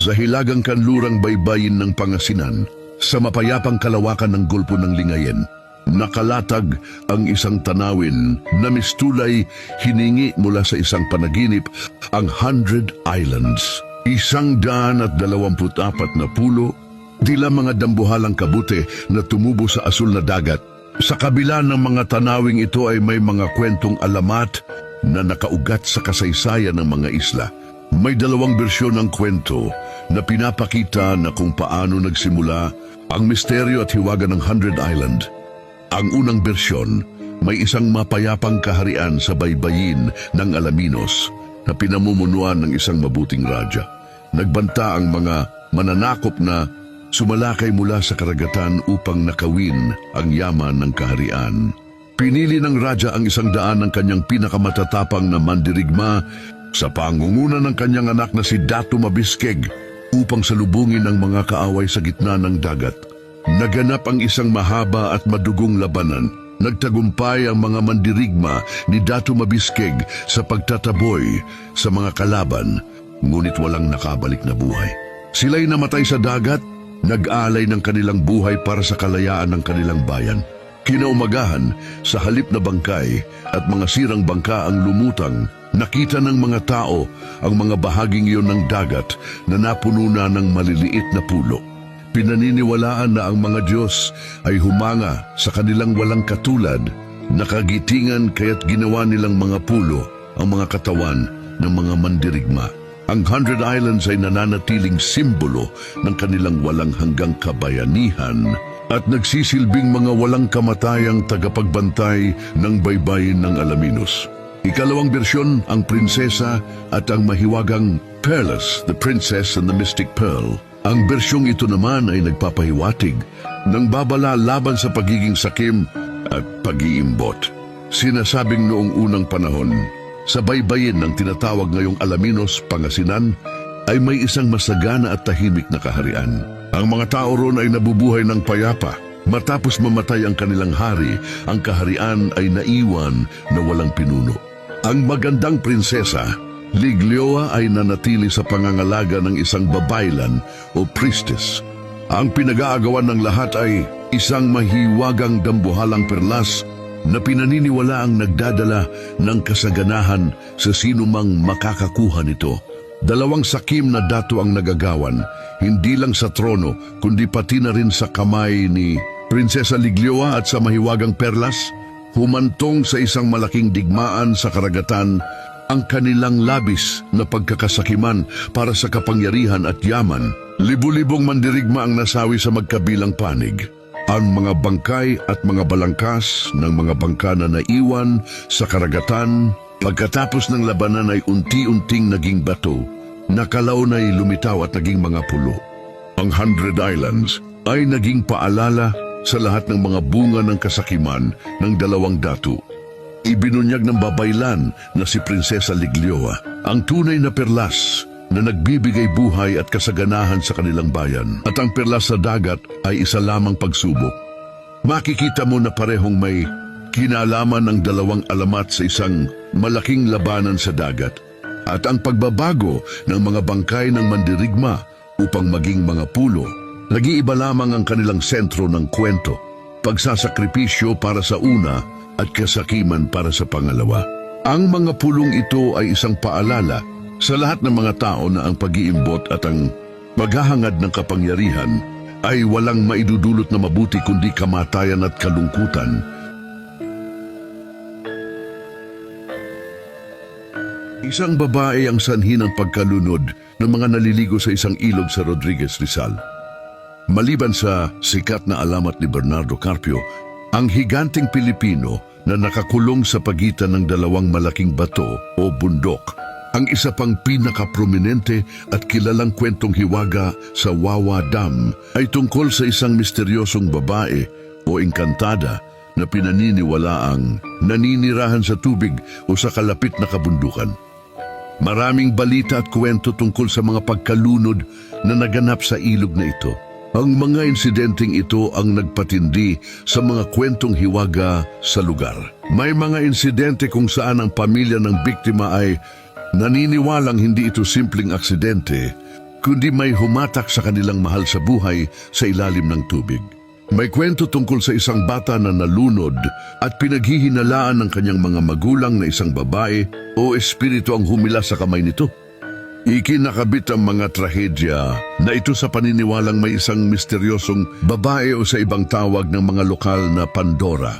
Sa hilagang kanlurang baybayin ng Pangasinan, sa mapayapang kalawakan ng gulpo ng Lingayen, nakalatag ang isang tanawin na mistulay hiningi mula sa isang panaginip, ang 100 Islands. 124 na pulo, tila mga dambuhalang kabute na tumubo sa asul na dagat. Sa kabila ng mga tanawing ito ay may mga kwentong alamat na nakaugat sa kasaysayan ng mga isla. May dalawang bersyon ng kwento na pinapakita na kung paano nagsimula ang misteryo at hiwaga ng 100 Island. Ang unang bersyon, may isang mapayapang kaharian sa baybayin ng Alaminos na pinamumunuan ng isang mabuting radya. Nagbanta ang mga mananakop na sumalakay mula sa karagatan upang nakawin ang yaman ng kaharian. Pinili ng radya ang 100 ng kanyang pinakamatatapang na mandirigma sa pangunguna ng kanyang anak na si Datu Mabiskeg upang salubungin ang mga kaaway sa gitna ng dagat. Naganap ang isang mahaba at madugong labanan. Nagtagumpay ang mga mandirigma ni Datu Mabiskeg sa pagtataboy sa mga kalaban, ngunit walang nakabalik na buhay. Sila'y namatay sa dagat, nag-alay ng kanilang buhay para sa kalayaan ng kanilang bayan. Kinaumagahan, sa halip na bangkay at mga sirang bangka ang lumutang, nakita ng mga tao ang mga bahaging iyon ng dagat na napuno na ng maliliit na pulo. Pinaniniwalaan na ang mga Diyos ay humanga sa kanilang walang katulad, nakagitingan kaya't ginawa nilang mga pulo ang mga katawan ng mga mandirigma. Ang 100 Islands ay nananatiling simbolo ng kanilang walang hanggang kabayanihan at nagsisilbing mga walang kamatayang tagapagbantay ng baybayin ng Alaminos. Ikalawang bersyon, ang prinsesa at ang mahiwagang Pearless, the Princess and the Mystic Pearl. Ang bersyong ito naman ay nagpapahiwatig ng babala laban sa pagiging sakim at pag-iimbot. Sinasabing noong unang panahon, sa baybayin ng tinatawag ngayong Alaminos, Pangasinan, ay may isang masagana at tahimik na kaharian. Ang mga tao roon ay nabubuhay ng payapa. Matapos mamatay ang kanilang hari, ang kaharian ay naiwan na walang pinuno. Ang magandang prinsesa, Liglioa, ay nanatili sa pangangalaga ng isang babaylan o priestess. Ang pinag-aagawan ng lahat ay isang mahiwagang dambuhalang perlas na pinaniniwala ang nagdadala ng kasaganahan sa sinumang makakakuha nito. Dalawang sakim na dato ang nagagawan, hindi lang sa trono, kundi pati na rin sa kamay ni Prinsesa Liglioa at sa mahiwagang perlas. Humantong sa isang malaking digmaan sa karagatan ang kanilang labis na pagkakasakiman para sa kapangyarihan at yaman. Libu-libong mandirigma ang nasawi sa magkabilang panig. Ang mga bangkay at mga balangkas ng mga bangka na naiwan sa karagatan pagkatapos ng labanan ay unti-unting naging bato, nakalaon ay lumitaw at naging mga pulo. Ang 100 Islands ay naging paalala sa lahat ng mga bunga ng kasakiman ng dalawang datu. Ibinunyag ng babaylan na si Prinsesa Liglioa ang tunay na perlas na nagbibigay buhay at kasaganahan sa kanilang bayan. At ang perlas sa dagat ay isa lamang pagsubok. Makikita mo na parehong may kinalaman ng dalawang alamat sa isang malaking labanan sa dagat. At ang pagbabago ng mga bangkay ng mandirigma upang maging mga pulo, nag-iiba lamang ang kanilang sentro ng kwento, pagsasakripisyo para sa una at kasakiman para sa pangalawa. Ang mga pulong ito ay isang paalala sa lahat ng mga tao na ang pag-iimbot at ang maghahangad ng kapangyarihan ay walang maidudulot na mabuti kundi kamatayan at kalungkutan. Isang babae ang sanhi ng pagkalunod ng mga naliligo sa isang ilog sa Rodriguez, Rizal. Maliban sa sikat na alamat ni Bernardo Carpio, ang higanting Pilipino na nakakulong sa pagitan ng dalawang malaking bato o bundok, ang isa pang pinakaprominente at kilalang kwentong hiwaga sa Wawa Dam ay tungkol sa isang misteryosong babae o engkantada na pinaniniwalaang naninirahan sa tubig o sa kalapit na kabundukan. Maraming balita at kwento tungkol sa mga pagkalunod na naganap sa ilog na ito. Ang mga insidenteng ito ang nagpatindi sa mga kwentong hiwaga sa lugar. May mga insidente kung saan ang pamilya ng biktima ay naniniwalang hindi ito simpleng aksidente, kundi may humatak sa kanilang mahal sa buhay sa ilalim ng tubig. May kwento tungkol sa isang bata na nalunod at pinaghihinalaan ng kanyang mga magulang na isang babae o espiritu ang humila sa kamay nito. Ikinakabit ang mga trahedya na ito sa paniniwalang may isang misteryosong babae o sa ibang tawag ng mga lokal na Pandora.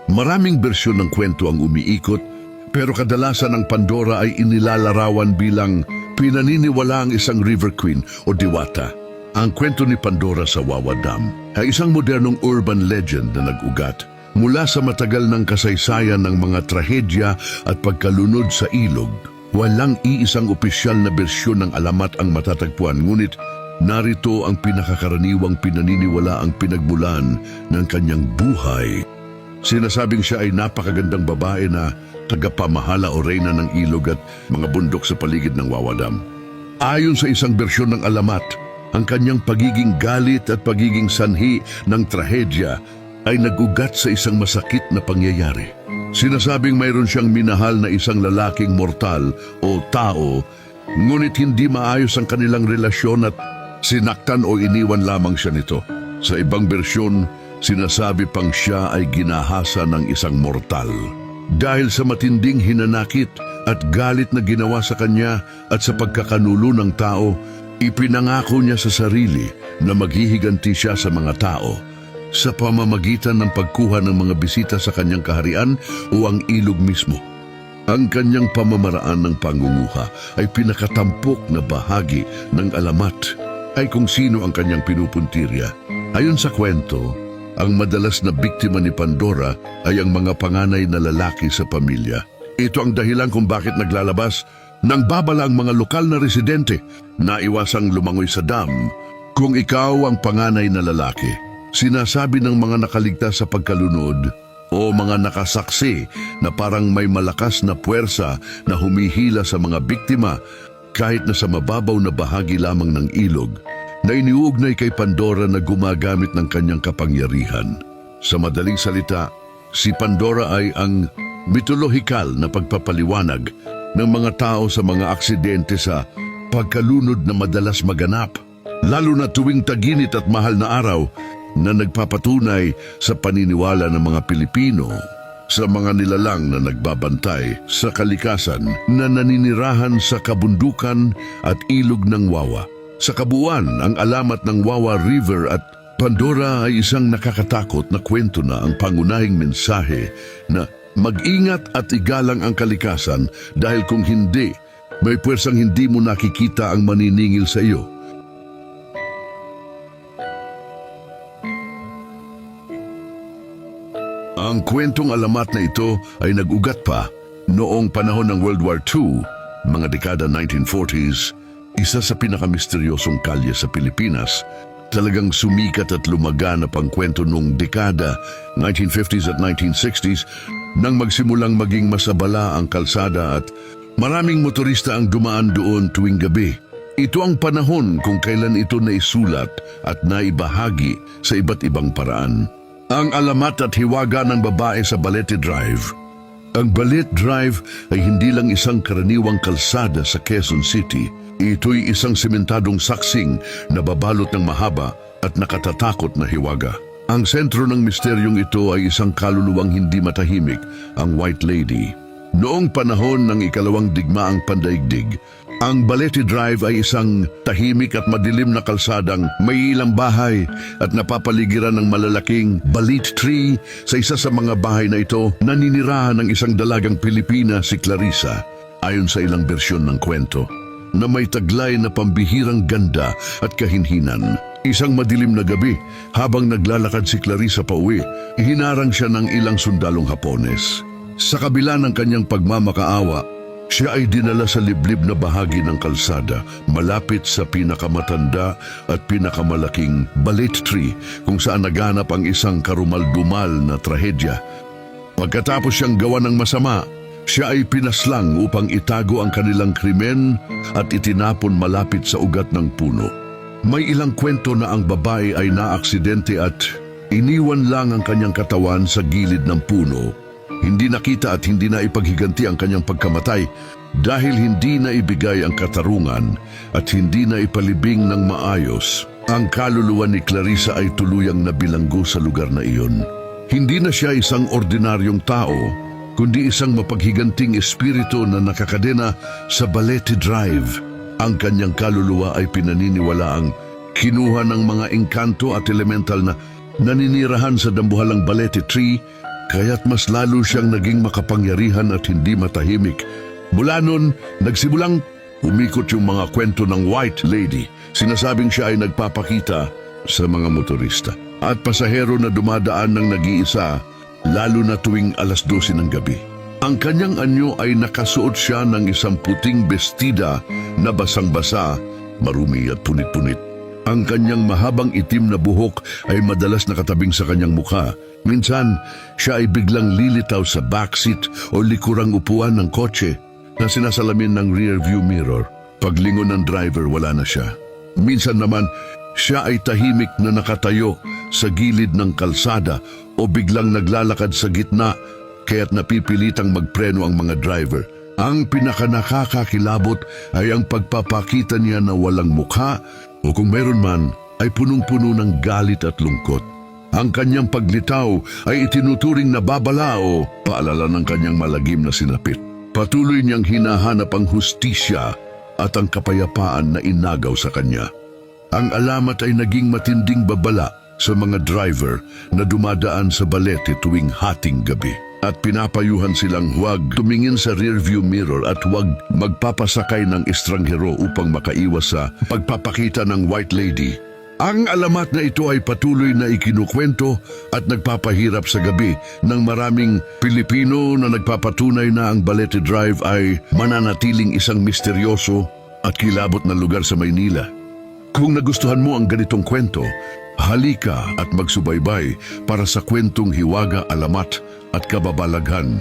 Maraming bersyon ng kwento ang umiikot, pero kadalasan ang Pandora ay inilalarawan bilang pinaniniwalaang isang river queen o diwata. Ang kwento ni Pandora sa Wawa Dam ay isang modernong urban legend na nag-ugat mula sa matagal ng kasaysayan ng mga trahedya at pagkalunod sa ilog. Walang iisang opisyal na bersyon ng alamat ang matatagpuan, ngunit narito ang pinakakaraniwang pinaniniwala ang pinagmulan ng kanyang buhay. Sinasabing siya ay napakagandang babae na tagapamahala o reyna ng ilog at mga bundok sa paligid ng Wawa Dam. Ayon sa isang bersyon ng alamat, ang kanyang pagiging galit at pagiging sanhi ng trahedya ay nagugat sa isang masakit na pangyayari. Sinasabing mayroon siyang minahal na isang lalaking mortal o tao, ngunit hindi maayos ang kanilang relasyon at sinaktan o iniwan lamang siya nito. Sa ibang bersyon, sinasabi pang siya ay ginahasa ng isang mortal. Dahil sa matinding hinanakit at galit na ginawa sa kanya at sa pagkakanulo ng tao, ipinangako niya sa sarili na maghihiganti siya sa mga tao sa pamamagitan ng pagkuha ng mga bisita sa kanyang kaharian o ang ilog mismo. Ang kanyang pamamaraan ng pangunguha ay pinakatampok na bahagi ng alamat ay kung sino ang kanyang pinupuntirya. Ayon sa kwento, ang madalas na biktima ni Pandora ay ang mga panganay na lalaki sa pamilya. Ito ang dahilan kung bakit naglalabas nang babala ang mga lokal na residente na iwasang lumangoy sa dam kung ikaw ang panganay na lalaki. Sinasabi ng mga nakaligtas sa pagkalunod o mga nakasaksi na parang may malakas na puwersa na humihila sa mga biktima kahit na sa mababaw na bahagi lamang ng ilog, na iniuugnay kay Pandora na gumagamit ng kanyang kapangyarihan. Sa madaling salita, si Pandora ay ang mitolohikal na pagpapaliwanag ng mga tao sa mga aksidente sa pagkalunod na madalas maganap, lalo na tuwing taginit at mahal na araw, na nagpapatunay sa paniniwala ng mga Pilipino sa mga nilalang na nagbabantay sa kalikasan na naninirahan sa kabundukan at ilog ng Wawa. Sa kabuuan, ang alamat ng Wawa River at Pandora ay isang nakakatakot na kwento na ang pangunahing mensahe na mag-ingat at igalang ang kalikasan dahil kung hindi, may puwersang hindi mo nakikita ang maniningil sa iyo. Ang kwentong alamat na ito ay nag-ugat pa noong panahon ng World War II, mga dekada 1940s, isa sa pinakamisteryosong kalye sa Pilipinas. Talagang sumikat at lumaganap ang kwento noong dekada 1950s at 1960s nang magsimulang maging masabala ang kalsada at maraming motorista ang dumaan doon tuwing gabi. Ito ang panahon kung kailan ito naisulat at naibahagi sa iba't ibang paraan. Ang alamat at hiwaga ng babae sa Balete Drive. Ang Balete Drive ay hindi lang isang karaniwang kalsada sa Quezon City. Ito'y isang sementadong saksing na babalot ng mahaba at nakatatakot na hiwaga. Ang sentro ng misteryong ito ay isang kaluluwang hindi matahimik, ang White Lady. Noong panahon ng ikalawang digmaang pandaigdig, ang Balete Drive ay isang tahimik at madilim na kalsadang may ilang bahay at napapaligiran ng malalaking balit tree. Sa isa sa mga bahay na ito, naninirahan ng isang dalagang Pilipina, si Clarissa, ayon sa ilang bersyon ng kwento, na may taglay na pambihirang ganda at kahinhinan. Isang madilim na gabi, habang naglalakad si Clarissa pauwi, hinarang siya ng ilang sundalong Hapones. Sa kabila ng kanyang pagmamakaawa, siya ay dinala sa liblib na bahagi ng kalsada, malapit sa pinakamatanda at pinakamalaking balit tree kung saan naganap ang isang karumal-dumal na trahedya. Pagkatapos siyang gawa ng masama, siya ay pinaslang upang itago ang kanilang krimen at itinapon malapit sa ugat ng puno. May ilang kwento na ang babae ay naaksidente at iniwan lang ang kanyang katawan sa gilid ng puno. Hindi nakita at hindi na ipaghiganti ang kanyang pagkamatay, Dahil hindi na ibigay ang katarungan at hindi na ipalibing ng maayos, ang kaluluwa ni Clarissa ay tuluyang nabilanggo sa lugar na iyon. Hindi na siya isang ordinaryong tao, kundi isang mapaghiganting espiritu na nakakadena sa Balete Drive. Ang kanyang kaluluwa ay pinaniniwalaang kinuha ng mga engkanto at elemental na naninirahan sa dambuhalang Balete Tree, kaya't mas lalo siyang naging makapangyarihan at hindi matahimik. Mula noon, nagsimulang umikot yung mga kwento ng White Lady. Sinasabing siya ay nagpapakita sa mga motorista at pasahero na dumadaan ng nag-iisa, lalo na tuwing 12:00 ng gabi. Ang kanyang anyo ay nakasuot siya ng isang puting bestida na basang-basa, marumi at punit-punit. Ang kanyang mahabang itim na buhok ay madalas nakatabing sa kanyang mukha. Minsan, siya ay biglang lilitaw sa backseat o likurang upuan ng kotse na sinasalamin ng rear view mirror. Paglingon ng driver, wala na siya. Minsan naman, siya ay tahimik na nakatayo sa gilid ng kalsada o biglang naglalakad sa gitna, kaya't napipilitang magpreno ang mga driver. Ang pinakanakakakilabot ay ang pagpapakita niya na walang mukha o kung mayroon man ay punong-puno ng galit at lungkot. Ang kanyang paglitaw ay itinuturing na babala o paalala ng kanyang malagim na sinapit. Patuloy niyang hinahanap ang hustisya at ang kapayapaan na inagaw sa kanya. Ang alamat ay naging matinding babala sa mga driver na dumadaan sa Balete tuwing hating gabi. At pinapayuhan silang huwag tumingin sa rearview mirror at huwag magpapasakay ng estranghero upang makaiwas sa pagpapakita ng White Lady. Ang alamat na ito ay patuloy na ikinukwento at nagpapahirap sa gabi ng maraming Pilipino na nagpapatunay na ang Balete Drive ay mananatiling isang misteryoso at kilabot na lugar sa Maynila. Kung nagustuhan mo ang ganitong kwento, halika at magsubaybay para sa kwentong hiwaga, alamat at kababalaghan.